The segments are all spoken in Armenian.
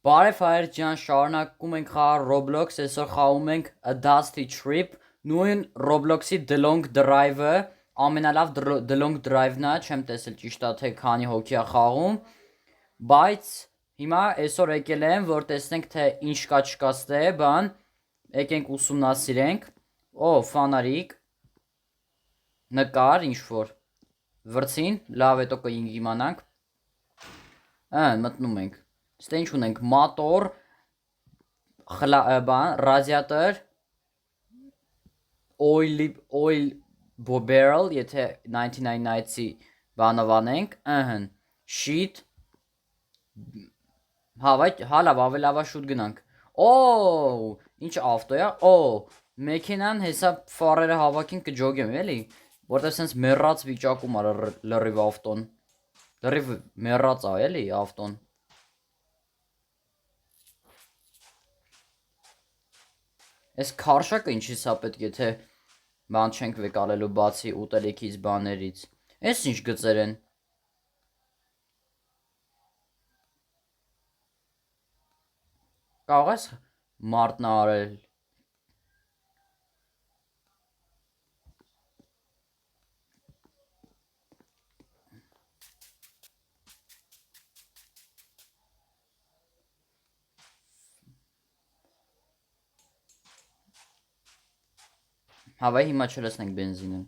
Բարև հայեր ջան, շարունակում ենք խաղալ Roblox, այսօր խաղում ենք A Dusty Trip, նույն Roblox-ի The Long Drive-ը, ամենալավ The Long Drive-ն է, չեմ տեսել ճիշտ է թե քանի հոգի է խաղում, բայց հիմա այսօր եկել եմ, որ տեսնենք թե ինչ կա չկա ստե, բան, եկենք ուսումնասիրենք, ֆանարիկ, նկար, ինչ-որ, վրցին, լավ հետո կիմանանք, մտնում ենք, ստե ինչ ունենք, մատոր, ռադիատոր, oil barrel, եթե 99 Nights-ի բանով անենք, sheet, հա լավ, ավելավա շուտ գնանք, ինչ ավտո է, մեքենան հեսա ֆարերը հավաքին կջոգեմ, էլի, որտև սենց մեռած վիճակում է լրիվ ավտոն, լրիվ մեռած է, էլի, ավտոն, Այս քարշակը ինչի՞ս է պետք է թե բան չենք վեկալելու բացի ուտելիքից բաներից, այս ինչ գծեր են, կարող ես մարդն արել, հավայ հիմա չլսնենք բենզինը,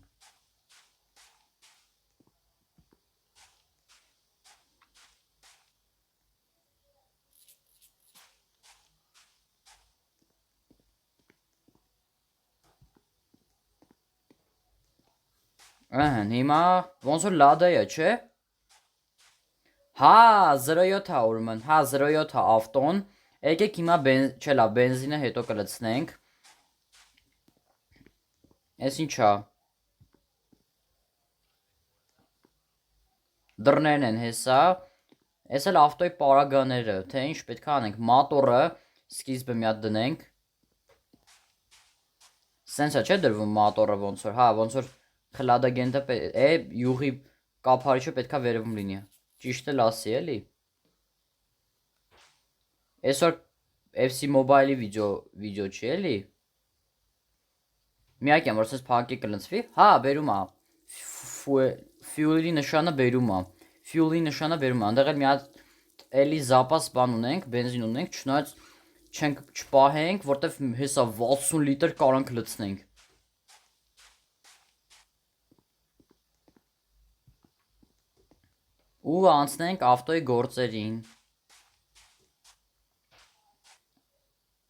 հիմա ոնց որ լադա է, չէ, հա 07 է ուրմն, հա 07 է ավտոն, եկեք հիմա չէ լավ, բենզինը հետո կլցնենք, այս ինչ է, դռներն են հեսա, այս էլ ավտոյի պարագաները, թե ինչ պետք է անենք, մատորը սկիզբը մի հատ դնենք, սենց է չէ դրվում մատորը ոնց որ, հա ոնց որ խլադագենտը յուղի կափարիչը պետք է վերևում լինի, ճիշտ էլ ասի էլի, այսօր FC Mobile-ի վիդեո չի էլի, միակ եմ որ սենց փակի կլնցվի, հա բերում է, fuel-ի նշանը բերում է, ընդեղ էլ մի հատ էլի զապաս բան ունենք, բենզին ունենք, չնայած չենք չպահենք, որտև հեսա 60 լիտր կարանք լցնենք, ու անցնենք ավտոյի գործերին,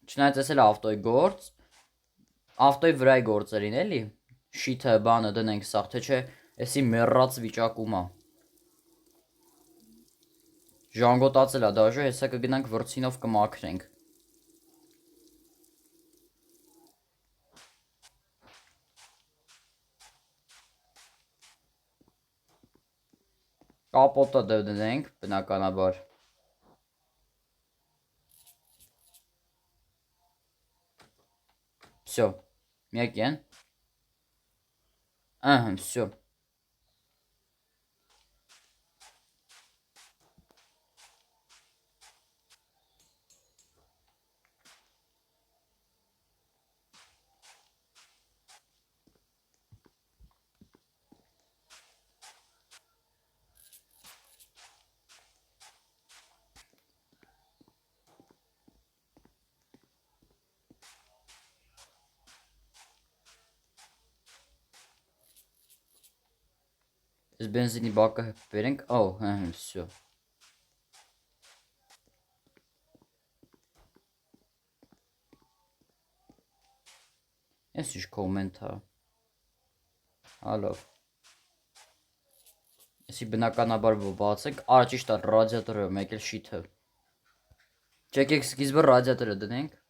չնայած ես էլ ավտոյի գործ, ավտոյի վրայի գործերին էլի, շիթը բանը դնենք սաղ, թե չէ էսի մեռած վիճակում է, ժանգոտացել է դաժը, հեսա կգնանք վրցինով կմաքրենք, կապոտը դնենք, բնականաբար, всё, միակ են, всё, Այս բենզինի բակը բերենք, всё, այս ինչ կոմենտ է, հալով, էսի բնականաբար բացենք, ճիշտ է ռադիատորը, մեկ էլ շիթը, չեկեք սկիզբը ռադիատորը դնենք,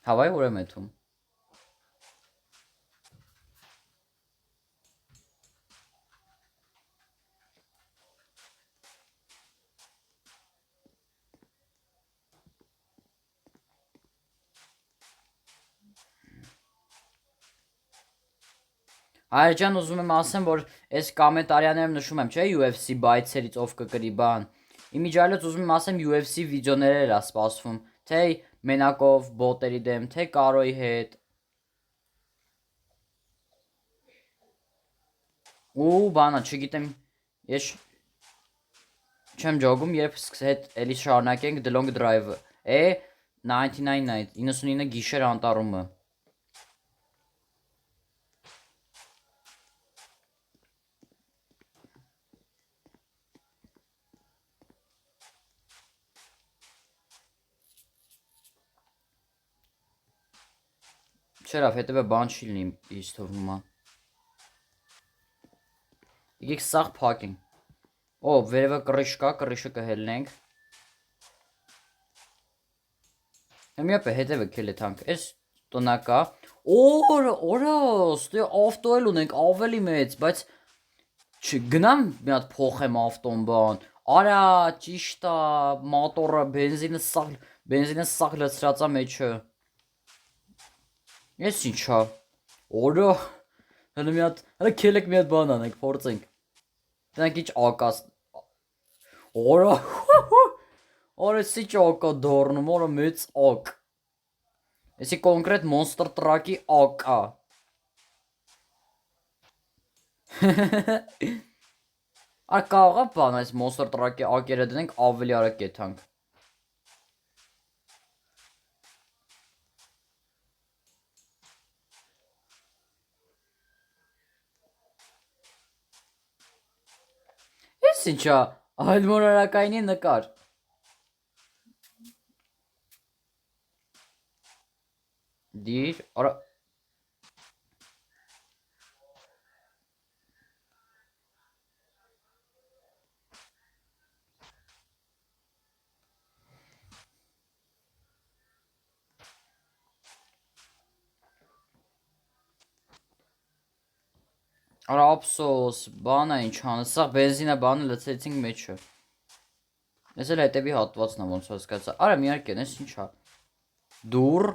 հավայ ուր եմ եթում, Հայրջան ուզում եմ ասեմ, որ այս կոմենտարիաներում նշում եմ, չէ, UFC բայցերից ով կկրի բան։ Իմիջիալից ուզում եմ ասեմ UFC վիդեոներ էլա սպասվում, թե մենակով բոտերի դեմ, թե Կարոյի հետ։ Ու բանա, չգիտեմ, ես չեմ ջոգում, երբ հետ էլի շարունակենք The Long Drive-ը։ 99 գիշեր անտառումը։ Չերավ, հետևը բան չի լինի, ինձ թվում է։ Եկեք սաղ փակենք։ Օ, վերևը կռիչ կա, կռիչը կհելնենք։ Հիմա հետևը քելե թանկ, այս տնակա։ Օրա, ստե ավտո էլ ունենք ավելի մեծ, բայց չգնամ մի հատ փոխեմ ավտոն բան։ Արա, ճիշտ է, մոտորը, բենզինը սաղ լցրածա մեջը։ Ես ինչա։ Օրա, հələ քելեք մի հատ բան անենք, փորձենք։ Դրանք ինչ ակաս։ Օրա, օրա սիչ ակա դառնում, օրա մեծ ակ։ Էսի կոնկրետ Monster Truck-ի ակա։ Ա կարողա բան այս Monster Truck-ի ակերը դնենք ավելի արագ կեթանք։ Ես ինչա, այլ մոնորակայինի նկար։ Դիր, արա Արա ափսոս, բանա ինչ անես, սա բենզինա բանը լցրեցինք մեջը։ Ես էլ հետևի հատվածն եմ ոնց հասկացա։ Արա մի հարկեն, ես ինչա։ Դուր։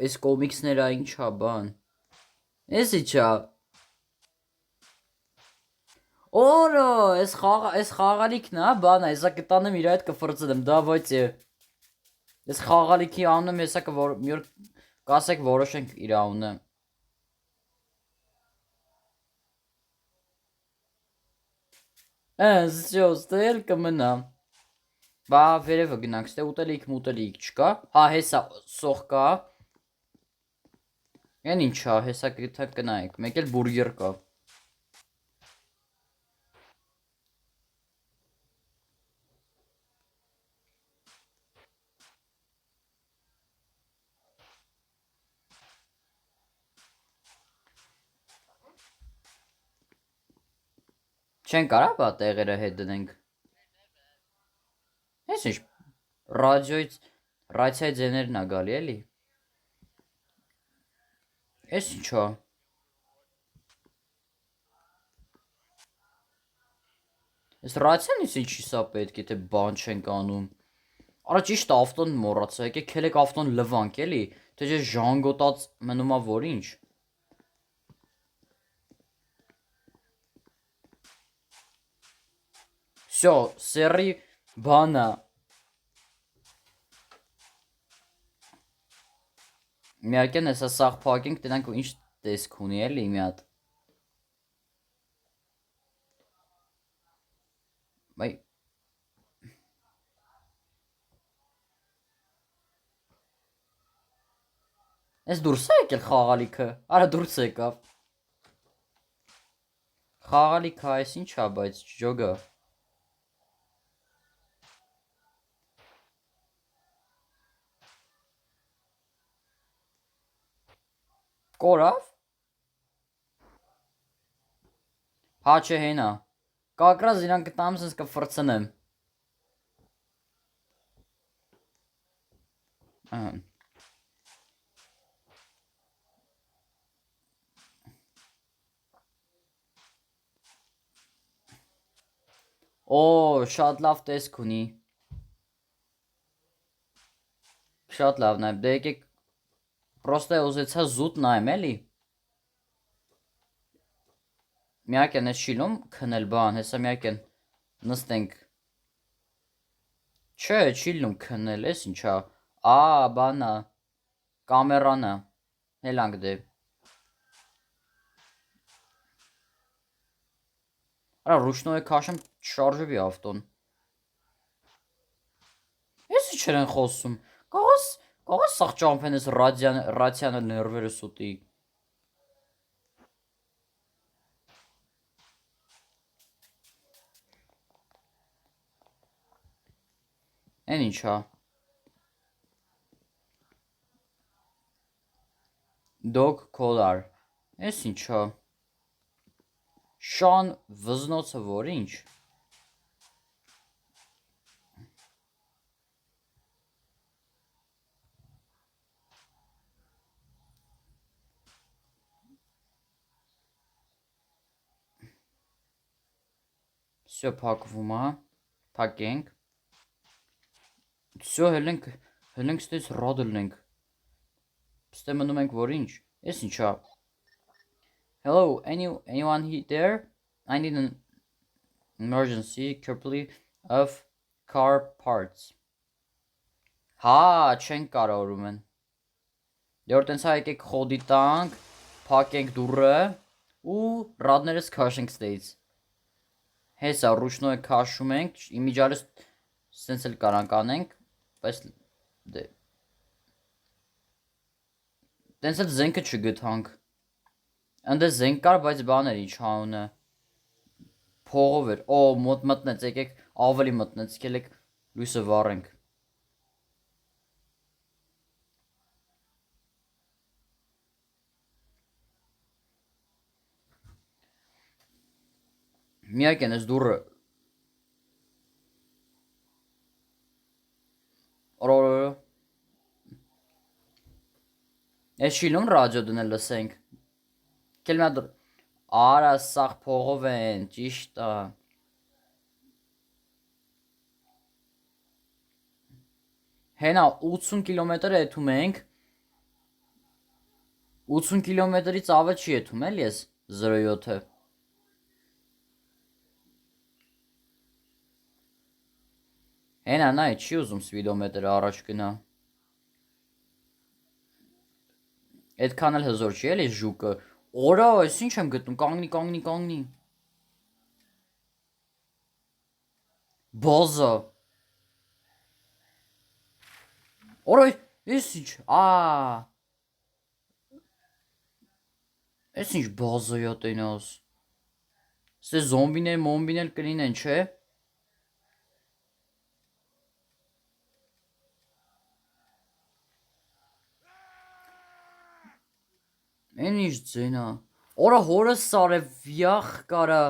Այս կոմիքսները ինչա բան։ Ես ինչա։ Օրո, այս խաղալիքն է, բանա, հեսա կտանեմ իր այդ կֆրծնեմ, դավայցե։ Այս խաղալիքի անունը հեսա մի օր կասեք որոշենք իր անունը։ Всё, ստեր կմնա։ Բա վերևը գնանք, ստե ուտելիք չկա։ Հա, հեսա սող կա։ Են ինչա, հեսա կնայեք, մեկ էլ բուրգեր կա։ Չեն կարա բա տեղերը հետ դնենք։ Ես ինչ ռադիոյի ձեներն ա գալի էլի։ Ես ինչա։ Ես ռադիոն ինչի սա պետք է թե բան չենք անում։ Արա ճիշտ ավտոն մոռացա, եկեք քելեք ավտոն լվանք էլի, թե չէ ժանգոտած մնում ա որ ինչ։ Всё, սերի բանա։ Միարկեն հեսա սաղ փակենք, տնանք ինչ տեսք ունի էլի մի հատ։ Բայ Ես դուրս է եկել խաղալիքը։ Արա դուրս եկավ։ Խաղալիքը այս ինչա, բայց ջոգա։ Կորավ։ Հա չէ հենա։ Կակրած իրան կտամ սենց կֆրծնեմ։ Օ, շատ լավ տեսք ունի։ Շատ լավն է, դե եկեք Պրոստե ուզեցա զուտ նայեմ էլի։ Միակ են ես շիլում քնել բան, հեսա միակ են նստենք։ Չէ, չիլնում քնել, ես ինչա։ Բանա, կամերանա, հելանք դե։ Արա ռուշնոյը քաշեմ չշարժվի ավտոն։ Ես ինչ են խոսում։ Կողոս սաղ ճամփեն ես ռացիանը ներվերը սուտի։ Են ինչա։ Dog collar, ես ինչա։ Շան վզնոցը որ ինչ։ Всё փակվում է, փակենք։ Всё հելենք ստես ռադլնենք։ Ստե մնում ենք որ ինչ։ Ես ինչա։ Hello, anyone there? I need an emergency couple of car parts. Հա, չենք կարողում են։ Դե որ տենց եկեք խոդի տանք, փակենք դուռը ու ռադներս քաշենք ստեից։ Հեսա ռուշնոյը քաշում ենք, իմիջիալս սենց էլ կարանք անենք, բայց դե տենց էլ զենքը չգտանք։ Ընդ զենք կար, բայց բաներ ինչ հանունը փողով էր։ Մոտ մտնեց, եկեք ավելի մտնեց, եկեք լույսը վառենք։ Միակ են ես դուռը։ Ես շիլում ռադիո դնել լսենք։ Կել մա դուր։ Արա սաղ փողով են, ճիշտ է։ Հենա 80 կիլոմետր եթում ենք։ 80 կիլոմետրից ավել չի եթում էլ ես 07-ը։ Հենա նայ չի ուզում սպիդոմետրը առաջ գնա։ Այդքան էլ հզոր չի էլի ժուկը։ Օրա, ես ինչ եմ գտնում, կանգնի։ Բոզը։ Օրա, ես ինչ, ես ինչ բոզը յոտենոս։ Ստե մոմբիներ կլինեն, չէ։ Են ինչ ձենա։ Օրա հորս սարև վյախ կարա։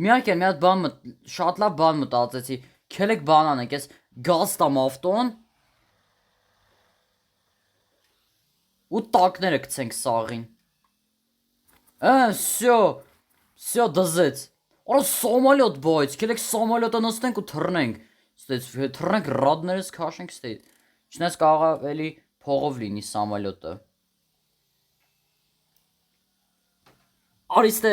Միակ են մի հատ շատ լավ բան մտածեցի։ Քելեք բան անենք, ես գազ տամ ավտոն ու տակները գցենք սաղին։ Всё դզեց։ Օրա սոմալյոտ բայց, քելեք սոմալյոտը նստենք ու թռնենք։ Ստեց թռնենք ռադներս քաշենք ստե։ Չնայած կարող էլի փողով լինի սամալյոտը։ Արիստե։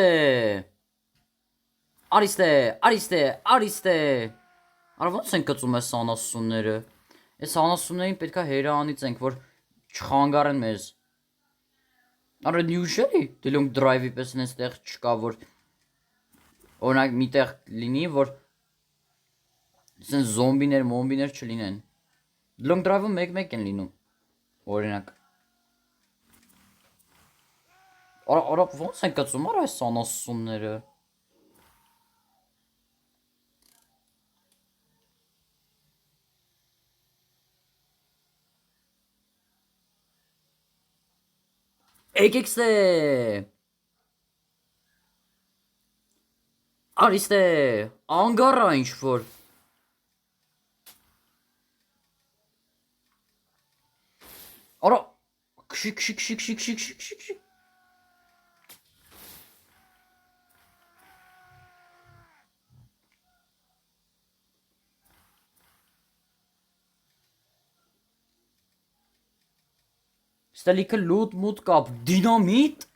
Արա ոնց են կծում այս անասունները։ Այս անասուններին պետքա հերանից ենք, որ չխանգարեն մեզ։ Արա նյուշելի, դելոնք դրայվի պես նենց տեղ չկա, որ օրինակ մի տեղ լինի, որ սենց մոմբիներ չլինեն։ Դելոնք դրայվը մեկ են լինում, օրինակ։ Արա ոնց են կծում արա այս անասունները։ Եկեք ստե։ Արիստե, անգարա ինչ որ։ Արա քշի։ Ստելիքը լուտ մուտ կապ դինամիտ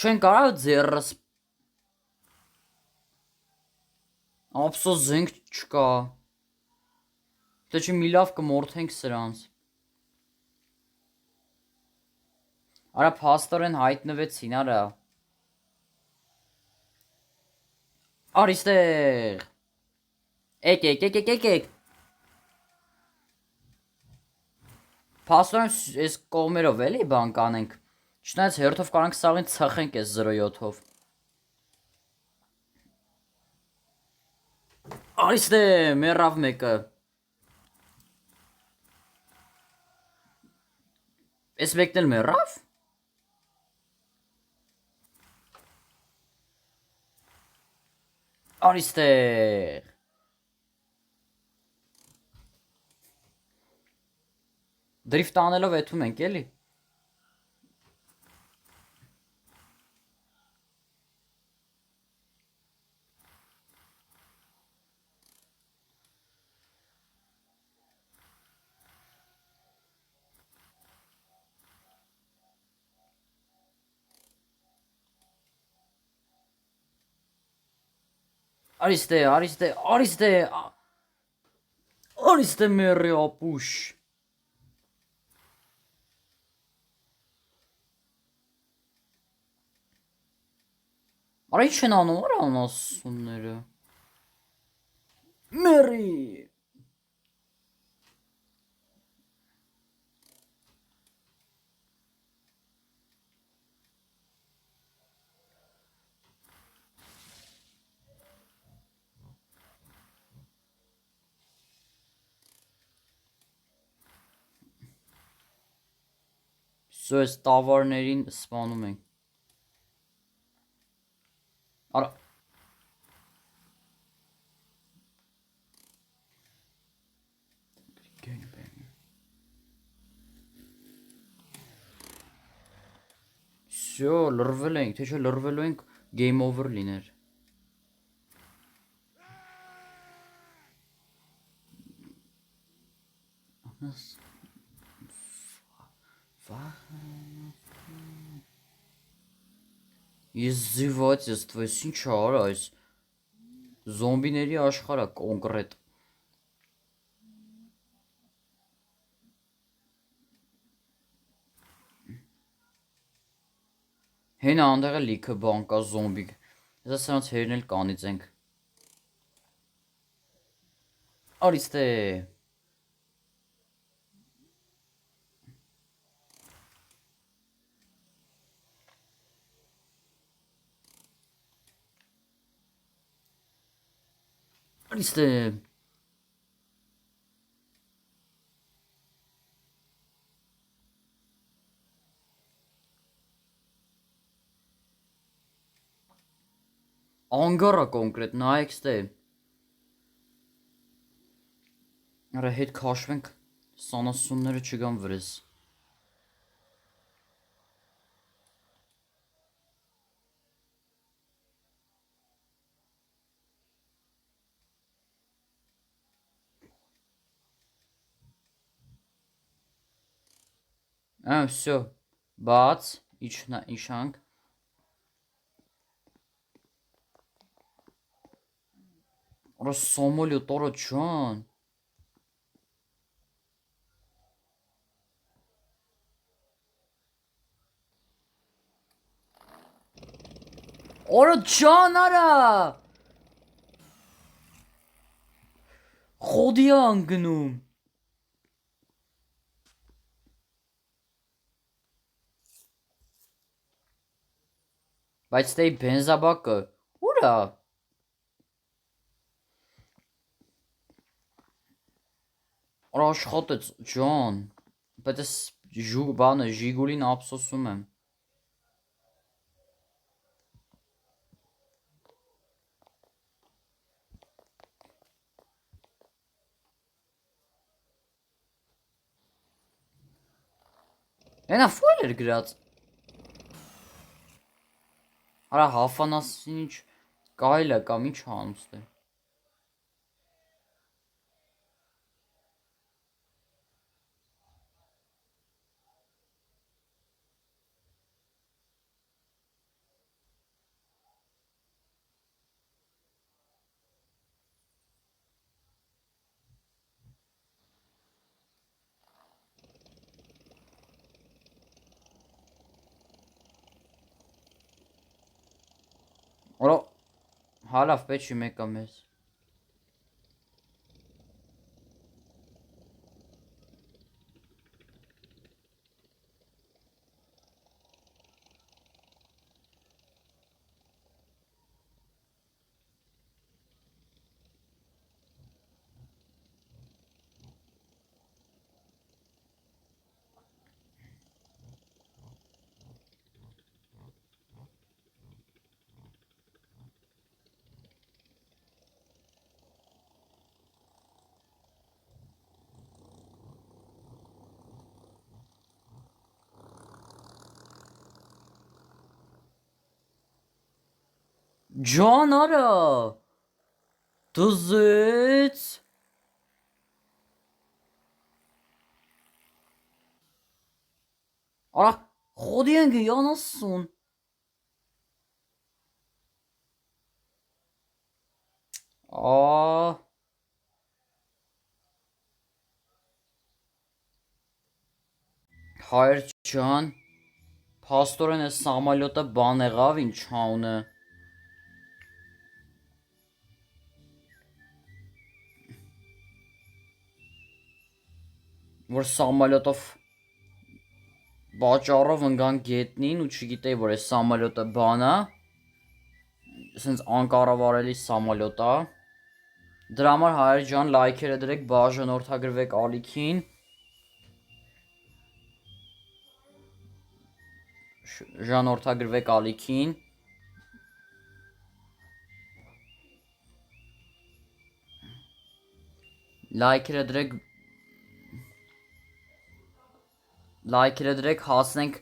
չեն կարող ձեռս ափսոս զենք չկա թե չի մի լավ կմորթենք սրանց արա փաստորեն հայտնվեցին արա արիստեղ եկեք փաստորեն այս կողմերով էլի բան կանենք չնայած հերթով կարանք սաղին ծխենք այս 07-ով արիստե մեռավ մեկը այս մեկն էլ մեռավ արիստեղ դրիֆտ անելով էթում ենք էլի Արիստե մերի ապուշ Արա ինչ են անում արա անասունները Մերի Սո այս տավարներին սպանում ենք Արա Սո լրվել ենք թե չէ լրվելու ենք game over լիներ Իզզիվացես ինչ արա այս զոմբիների աշխարհը կոնկրետ Հենա անդեղ է լիքը բան կա զոմբի Ես սրանց հերն էլ կանիծենք Արիստե Արիստե Անգարա կոնկրետ նայեք ստե Արա հետ քաշվենք սանասունները չգան վրես Всё բաց իջանք Արա սոմոլյո տորը ջան Արա ջան արա Խոդի անգնում Բայց դե բենզաբակը ուր է Արա աշխատեց ջան Բայց ես բանը ժիգուլին ափսոսում եմ Հենա ֆոյլ էր գրած Արա հաֆանասին ինչ կայլ է կամ ինչ հանուստ է Օրա հալավ պետք չի մեկը մեզ։ Ջան արա դզեց արա խոդի ենք յանասուն ա հայր ջան փաստորեն է սամալյոտը բան եղավ ինչ անունը որ սամալյոտով բաճառով ընկան գետնին ու չգիտեի որ է սամալյոտը բանա սենց անկառավարելի սամալյոտ է դրա համար հայր ջան լայքերը դրեք բաժանորդագրվեք ալիքին ժանորդագրվեք ալիքին լայքերը դրեք հասնենք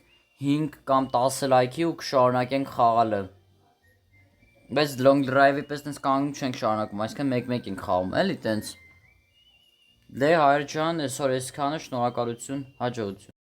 5 կամ 10 լայքի ու կշարունակենք խաղալը բայց long drive-ի պես տենց կանգնում չենք շարունակում այսինքն մեկ-մեկ ենք խաղում էլի տենց դե հայր ջան այսօր այսքանը շնորհակալություն հաջողություն